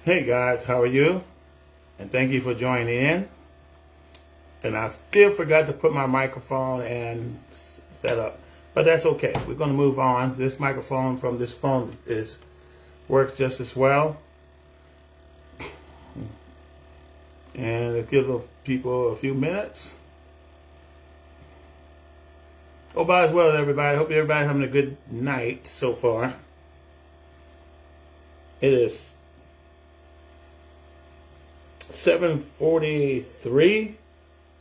Hey guys, how are you? And thank you for joining in. And I still forgot to put my microphone and set up, but that's okay. We're going to move on. This microphone from this phone works just as well. And let's give the people a few minutes. Hope all is well, everybody. Hope everybody's having a good night so far. It is 7:43,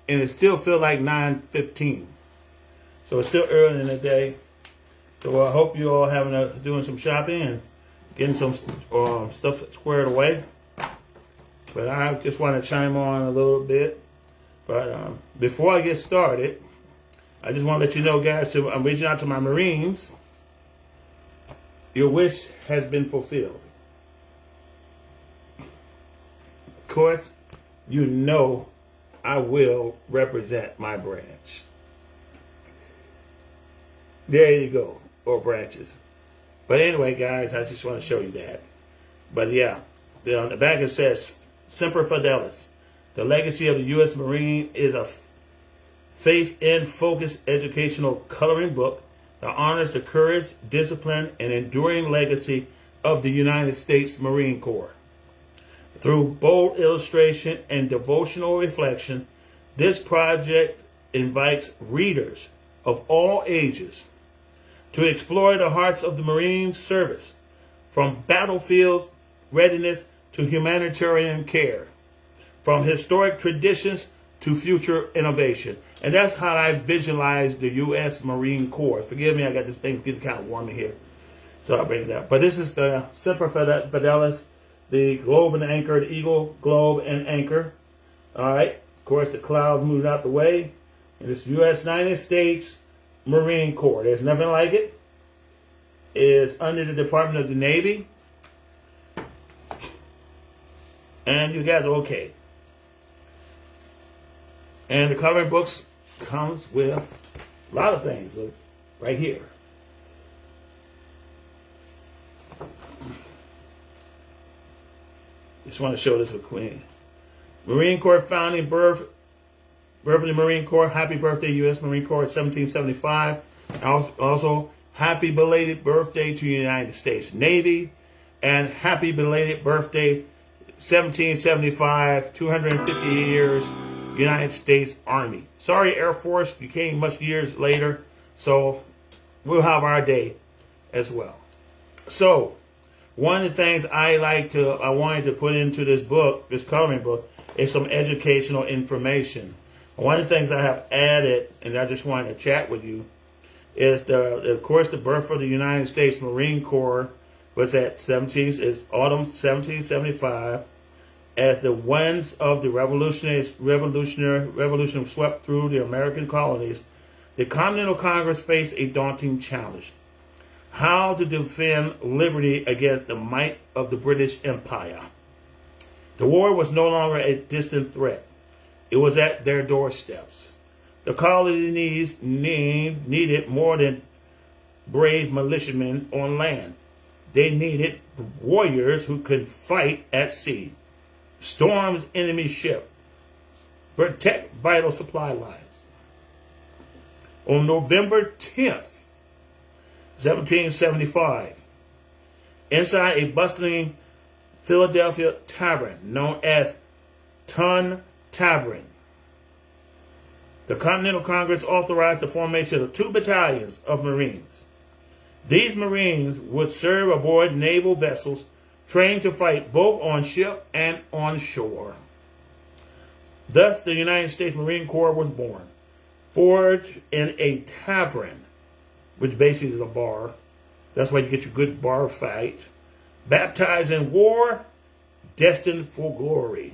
and it still feels like 9:15. So it's still early in the day. So I hope you all doing some shopping and getting some stuff squared away. But I just want to chime on a little bit. But before I get started, I just want to let you know, guys, I'm reaching out to my Marines. Your wish has been fulfilled. Of course, you know I will represent my branch. There you go, or branches. But anyway, guys, I just want to show you that. But yeah, on the back it says, Semper Fidelis. The legacy of the U.S. Marine is a faith-focused educational coloring book that honors the courage, discipline, and enduring legacy of the United States Marine Corps. Through bold illustration and devotional reflection, this project invites readers of all ages to explore the hearts of the Marine service, from battlefield readiness to humanitarian care, from historic traditions to future innovation. And that's how I visualize the U.S. Marine Corps. Forgive me, I got this thing getting kind of warm in here, so I'll bring it up. But this is the Semper Fidelis, the globe and anchor, the eagle, globe, and anchor. All right. Of course, the clouds moving out the way. And it's U.S. United States Marine Corps. There's nothing like it. It is under the Department of the Navy. And you guys are okay. And the coloring books comes with a lot of things. Look, right here. Just want to show this with Queen. Marine Corps founding, birth of the Marine Corps. Happy birthday, U.S. Marine Corps, 1775. Also, happy belated birthday to the United States Navy. And happy belated birthday, 1775, 250 years, United States Army. Sorry, Air Force, you came much years later. So we'll have our day as well. So, one of the things I wanted to put into this book, this coloring book, is some educational information. One of the things I have added, and I just wanted to chat with you, is of course, the birth of the United States Marine Corps was autumn 1775, as the winds of the revolution swept through the American colonies. The Continental Congress faced a daunting challenge: how to defend liberty against the might of the British Empire. The war was no longer a distant threat. It was at their doorsteps. The colonies needed more than brave militiamen on land. They needed warriors who could fight at sea, storm enemy ships, protect vital supply lines. On November 10th, 1775, inside a bustling Philadelphia tavern known as Tun Tavern, the Continental Congress authorized the formation of 2 battalions of Marines. These Marines would serve aboard naval vessels trained to fight both on ship and on shore. Thus, the United States Marine Corps was born, forged in a tavern, which basically is a bar. That's why you get your good bar fight. Baptized in war, destined for glory.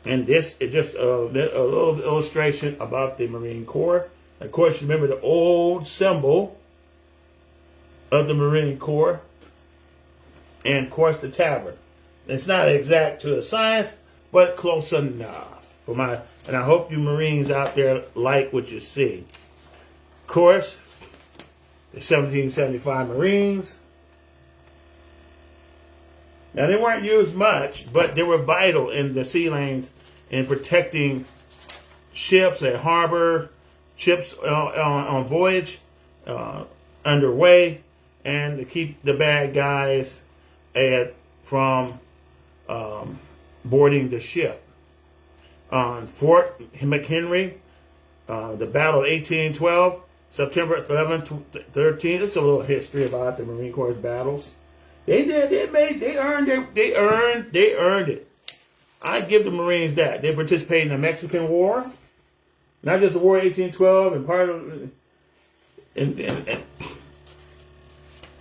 And this is just a little illustration about the Marine Corps. Of course, remember the old symbol of the Marine Corps. And, of course, the tavern. It's not exact to a science, but close enough. And I hope you Marines out there like what you see. Of course, the 1775 Marines Now, they weren't used much, but they were vital in the sea lanes in protecting ships at harbor, ships on voyage, underway, and to keep the bad guys from boarding the ship. On Fort McHenry, the Battle of 1812, September 11th, 13th. This is a little history about the Marine Corps' battles. They earned it. I give the Marines that. They participated in the Mexican War, not just the War of 1812, and part of,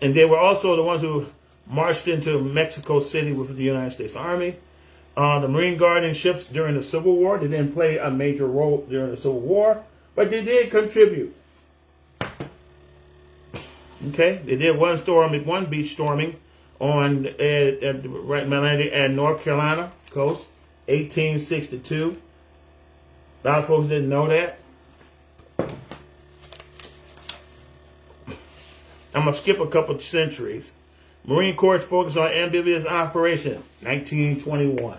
and they were also the ones who marched into Mexico City with the United States Army. The Marine guarding ships during the Civil War. They didn't play a major role during the Civil War, but they did contribute. Okay, they did one beach storming on Atlantic and North Carolina coast, 1862. A lot of folks didn't know that. I'm gonna skip a couple of centuries. Marine Corps focused on amphibious operations, 1921.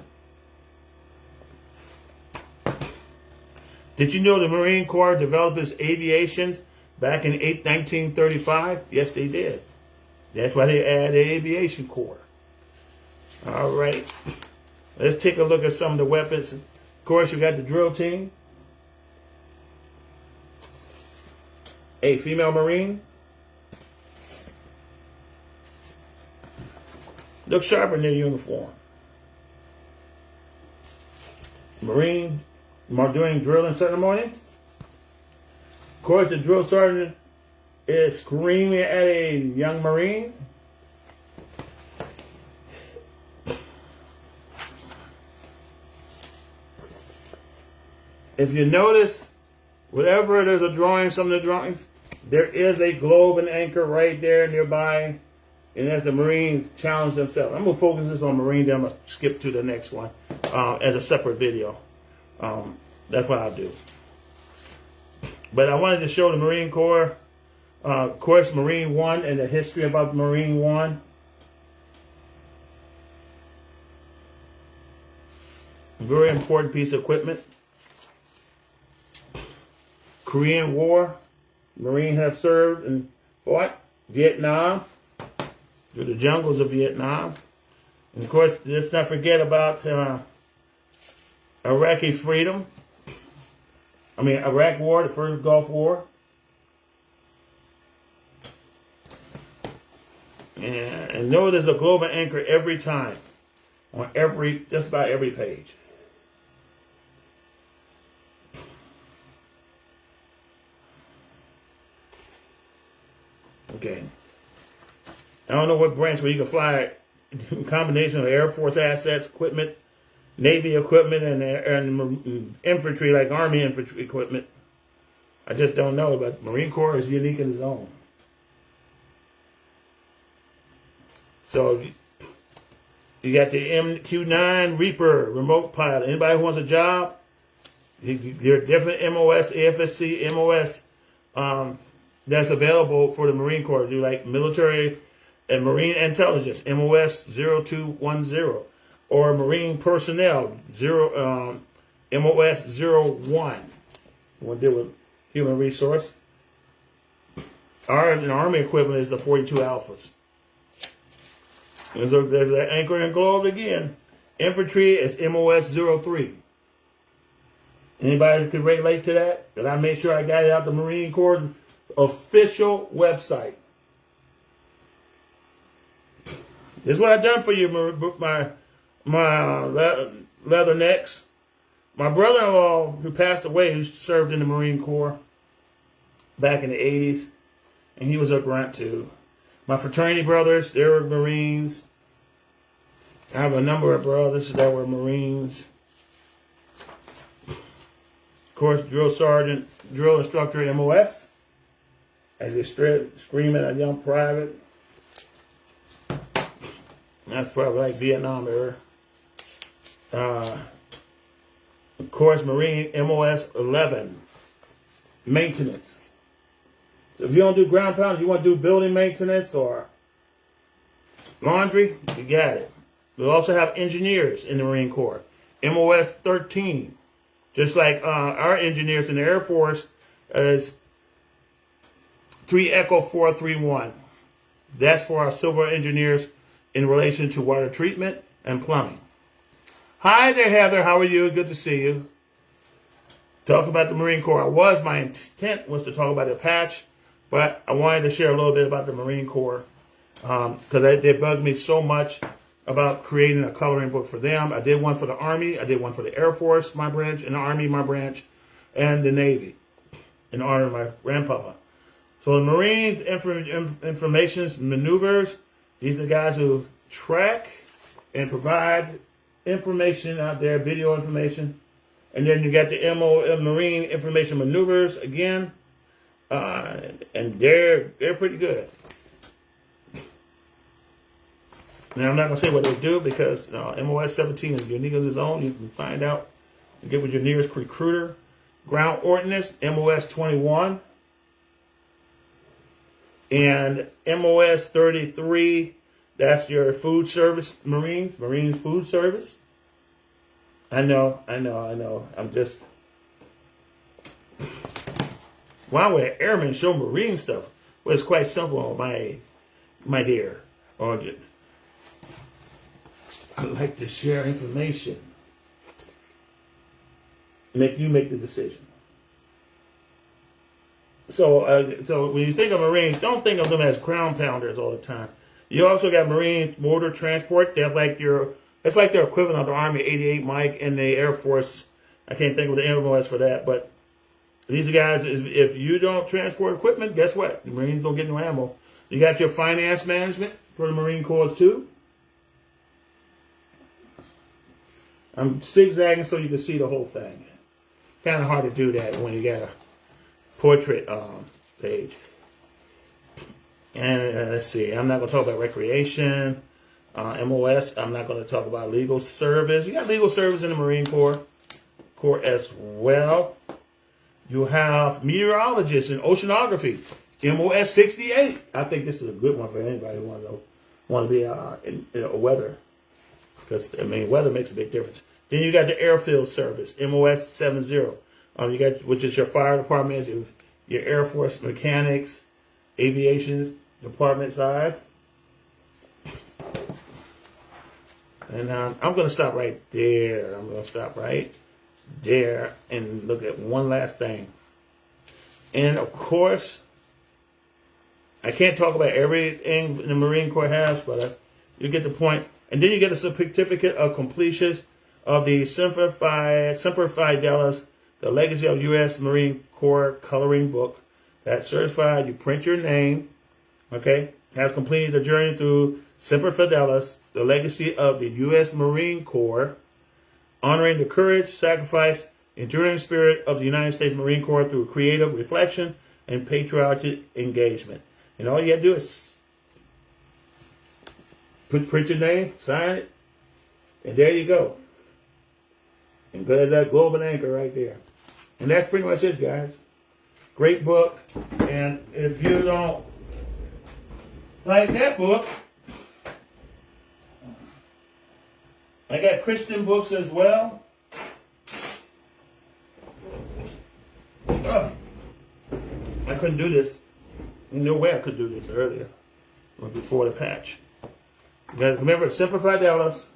Did you know the Marine Corps developed its aviation back in 1935? Yes, they did. That's why they added the Aviation Corps. All right. Let's take a look at some of the weapons. Of course, you got the drill team. A female Marine. Look sharp in their uniform. Marine doing drilling ceremonies. Of course, the drill sergeant is screaming at a young Marine. If you notice, whenever there's a drawing, some of the drawings, there is a globe and anchor right there nearby. And as the Marines challenge themselves. I'm going to focus this on Marine, then I'm going to skip to the next one as a separate video. That's what I'll do. But I wanted to show the Marine Corps, of course, Marine One and the history about Marine One. Very important piece of equipment. Korean War. Marines have served and fought. Vietnam. Through the jungles of Vietnam. And of course, let's not forget about Iraqi freedom. Iraq War, the first Gulf War. And know there's a global anchor every time. On just about every page. Okay. I don't know what branch where you can fly a combination of Air Force assets, equipment, Navy equipment, and infantry, like Army infantry equipment. I just don't know, but Marine Corps is unique in its own. So you got the MQ-9 Reaper remote pilot. Anybody who wants a job, there are different MOS, AFSC, MOS that's available for the Marine Corps to do, like military and Marine Intelligence, MOS 0210, or Marine Personnel, MOS 01. We'll deal with human resource. Our Army equivalent is the 42 Alphas. And so there's that anchor and globe again. Infantry is MOS 03. Anybody could relate to that? And I made sure I got it out the Marine Corps official website. This is what I've done for you, my leather necks. My brother-in-law, who passed away, who served in the Marine Corps back in the 80s, and he was a grunt too. My fraternity brothers, they were Marines. I have a number of brothers that were Marines. Of course, drill sergeant, drill instructor, MOS, as they screaming at a young private. That's probably like Vietnam era. Of course, Marine MOS 11. Maintenance. So if you don't do ground pound, you want to do building maintenance or laundry, you got it. We also have engineers in the Marine Corps. MOS 13. Just like our engineers in the Air Force is 3 Echo 431. That's for our civil engineers in relation to water treatment and plumbing. Hi there, Heather. How are you? Good to see you. Talk about the Marine Corps. My intent was to talk about the patch, but I wanted to share a little bit about the Marine Corps because they bugged me so much about creating a coloring book for them. I did one for the Army. I did one for the Air Force, my branch, and the Army, my branch, and the Navy, in honor of my grandpapa. So the Marines, information maneuvers, these are the guys who track and provide information out there, video information. And then you got the Marine information maneuvers again, and they're pretty good. Now, I'm not going to say what they do because MOS 17 is unique on its own. You can find out and get with your nearest recruiter. Ground Ordnance, MOS 21. And MOS 33, that's your food service, Marines food service. I know. I'm just... Why would an airman show Marine stuff? Well, it's quite simple, my dear. I like to share information. Make the decision. So when you think of Marines, don't think of them as ground pounders all the time. You also got Marines motor transport. It's like their equivalent of the Army 88 Mike and the Air Force. I can't think of the MOS for that, but these guys, if you don't transport equipment, guess what? The Marines don't get no ammo. You got your finance management for the Marine Corps too. I'm zigzagging so you can see the whole thing. Kind of hard to do that when you got a portrait page. And let's see, I'm not going to talk about recreation, MOS. I'm not going to talk about legal service. You got legal service in the Marine Corps as well. You have meteorologists and oceanography, MOS 68. I think this is a good one for anybody who want to be in weather. Because, weather makes a big difference. Then you got the airfield service, MOS 70. You got, which is your fire department, your Air Force mechanics, aviation department side. And I'm going to stop right there. I'm going to stop right there and look at one last thing. And, of course, I can't talk about everything the Marine Corps has, but you get the point. And then you get a certificate of completion of the Semper Fidelis, the Legacy of U.S. Marine Corps coloring book. That's certified. You print your name, okay? Has completed the journey through Semper Fidelis, the Legacy of the U.S. Marine Corps, honoring the courage, sacrifice, enduring spirit of the United States Marine Corps through creative reflection and patriotic engagement. And all you got to do is print your name, sign it, and there you go. And there's that globe and anchor right there. And that's pretty much it, guys. Great book. And if you don't like that book, I got Christian books as well. Oh, I couldn't do this. There's no way I could do this earlier or before the patch. Remember, Semper Fidelis,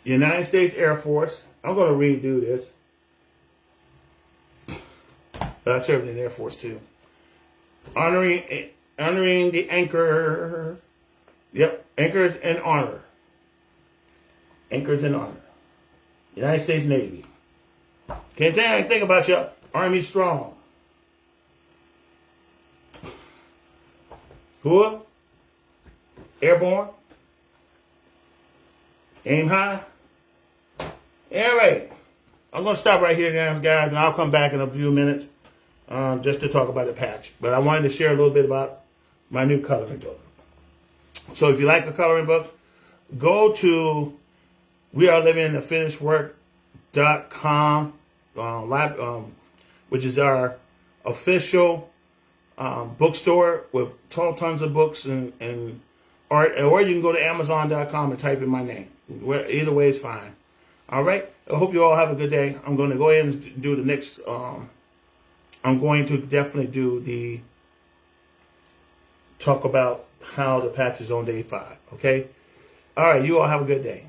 United States Air Force. I'm going to redo this. But I served in the Air Force too. Honoring the anchor. Yep, anchors and honor. Anchors and honor. United States Navy. Can't tell anything about your Army strong. Who? Airborne. Aim high. All right. I'm going to stop right here, guys, and I'll come back in a few minutes just to talk about the patch. But I wanted to share a little bit about my new coloring book. So if you like the coloring book, go to wearelivingthefinishedwork.com, which is our official bookstore with tons of books and or you can go to Amazon.com and type in my name. Either way is fine. All right. I hope you all have a good day. I'm going to go ahead and do the next. I'm going to definitely do the talk about how the patch is on day 5. Okay. All right. You all have a good day.